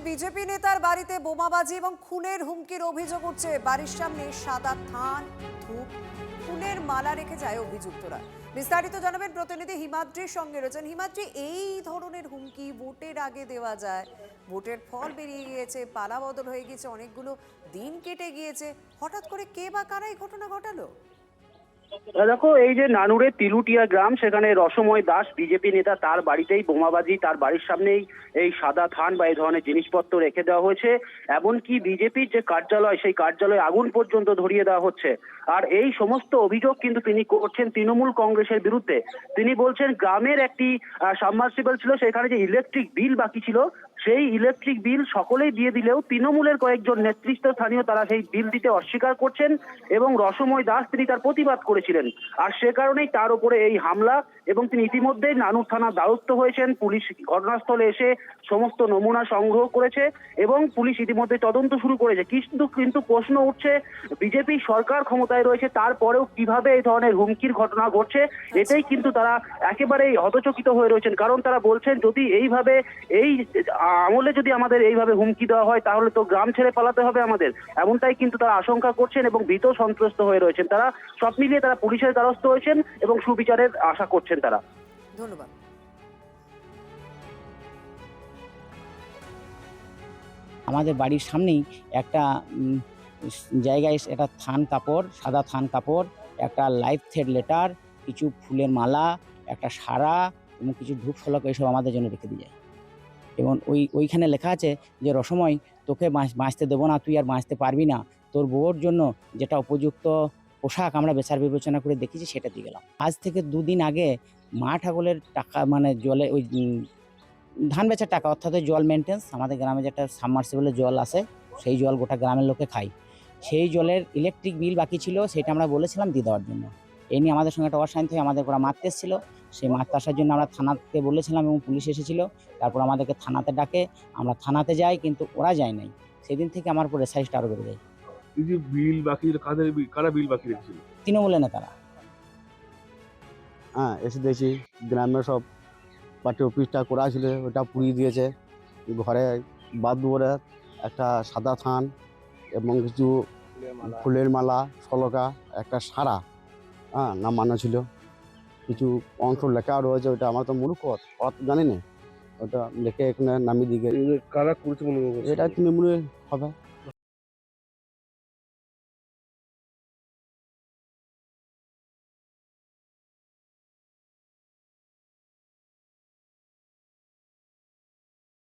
BJP নেতার বাড়িতে বোমাবাজি এবং খুনের হুমকির অভিযোগ উঠছে। বাড়ির সামনে সাদা থান, ধূপ, ফুলের মালা রেখে যায় অভিযুক্তরা। বিস্তারিত জানাবেন প্রতিনিধি হিমাদ্রির সঙ্গে রয়েছেন। হিমাদ্রি, এই ধরনের হুমকি ভোটের আগে দেওয়া যায়, ভোটের ফল বেরিয়ে গিয়েছে, পালা বদল হয়ে গিয়েছে, অনেকগুলো দিন কেটে গিয়েছে, হঠাৎ করে কে বা কারা এই ঘটনা ঘটালো? দেখো, এই যে নানুরের তিলুটিয়া গ্রাম, সেখানে রসময় দাস বিজেপি নেতা, তার বাড়িতেই বোমাবাজি, তার বাড়ির সামনেই এই সাদা থান বা এই ধরনের জিনিসপত্র রেখে দেওয়া হয়েছে। এমনকি বিজেপির যে কার্যালয়, সেই কার্যালয়ে আগুন পর্যন্ত ধরিয়ে দেওয়া হচ্ছে। আর এই সমস্ত অভিযোগ কিন্তু তিনি করছেন তৃণমূল কংগ্রেসের বিরুদ্ধে। তিনি বলছেন গ্রামের একটি সাবমার্সিবল ছিল, সেখানে যে ইলেকট্রিক বিল বাকি ছিল, সেই ইলেকট্রিক বিল সকলেই দিয়ে দিলেও তৃণমূলের কয়েকজন নেতৃস্থানীয় তারা সেই বিল দিতে অস্বীকার করছেন এবং রসময় দাস তিনি তার প্রতিবাদ করেছিলেন। আর সে কারণেই তার উপরে এই হামলা, এবং তিনি ইতিমধ্যেই নানুর থানার দ্বারস্থ হয়েছেন। পুলিশ ঘটনাস্থলে এসে সমস্ত নমুনা সংগ্রহ করেছে এবং পুলিশ ইতিমধ্যে তদন্ত শুরু করেছে। কিন্তু প্রশ্ন উঠছে, বিজেপি সরকার ক্ষমতায় রয়েছে, তারপরেও কিভাবে এই ধরনের হুমকির ঘটনা ঘটছে, এটাই কিন্তু তারা একেবারেই হতচকিত হয়ে রয়েছেন। কারণ তারা বলছেন, যদি এইভাবে এই আমলে যদি আমাদের এইভাবে হুমকি দেওয়া হয়, তাহলে তো গ্রাম ছেড়ে পালাতে হবে আমাদের, এমনটাই কিন্তু তারা আশঙ্কা করছেন এবং ভীত সন্ত্রস্ত হয়ে রয়েছেন। তারা সব মিলিয়ে তারা পুলিশের দ্বারস্থ হয়েছেন এবং সুবিচারের আশা করছেন তারা। ধন্যবাদ। আমাদের বাড়ির সামনেই একটা জায়গায় একটা থান কাপড়, সাদা থান কাপড়, একটা লাইফ থ্রেড লেটার, কিছু ফুলের মালা, একটা সারা এবং কিছু ধূপ ফলক এসব আমাদের জন্য রেখে দিয়ে যায়। এবং ওইখানে লেখা আছে যে রসময়, তোকে বাঁচতে দেবো না, তুই আর বাঁচতে পারবি না, তোর বউর জন্য যেটা উপযুক্ত পোশাক আমরা বিচার বিবেচনা করে দেখেছি সেটা দিয়ে গেলাম। আজ থেকে দুদিন আগে মা ঠাকুরের টাকা, মানে জলে ওই ধান বেচার টাকা, অর্থাৎ জল মেনটেন্স, আমাদের গ্রামে যেটা সাবমার্সিবলের জল আসে, সেই জল গোটা গ্রামের লোকে খাই। সেই জলের ইলেকট্রিক বিল বাকি ছিল, সেটা আমরা বলেছিলাম দিয়ে দেওয়ার জন্য। এই নিয়ে আমাদের সঙ্গে একটা অশান্তি হয়ে আমাদের ওরা মারতে এসেছিলো। সেই মারতে আসার জন্য আমরা থানাতে বলেছিলাম এবং পুলিশ এসেছিলো। তারপর আমাদেরকে থানাতে ডাকে, আমরা থানাতে যাই, কিন্তু ওরা যায় নাই। সেদিন থেকে আমার উপর রেসারেস্ট আরও বেড়ে যায়। এই যে বিল বাকি, কারা বিল বাকি রেখেছিল? তৃণমূলের নেতারা। এসে দেখছি গ্রামের সব পার্টি অফিসটা করা ছিল, ওটা পুড়িয়ে দিয়েছে। ঘরে বাথরুমের একটা সাদা থান এবং কিছু ফুলের মালা, ফলকা, একটা সারা নামানো ছিল। কিছু অংশ লেখা রয়েছে, ওটা আমার তো মূর্খ, ওরা তো জানি না, ওটা লেখে এখানে নামিয়ে দিয়ে গেছে। কারা করেছে মনে করছে? এটা তৃণমূলের হবে।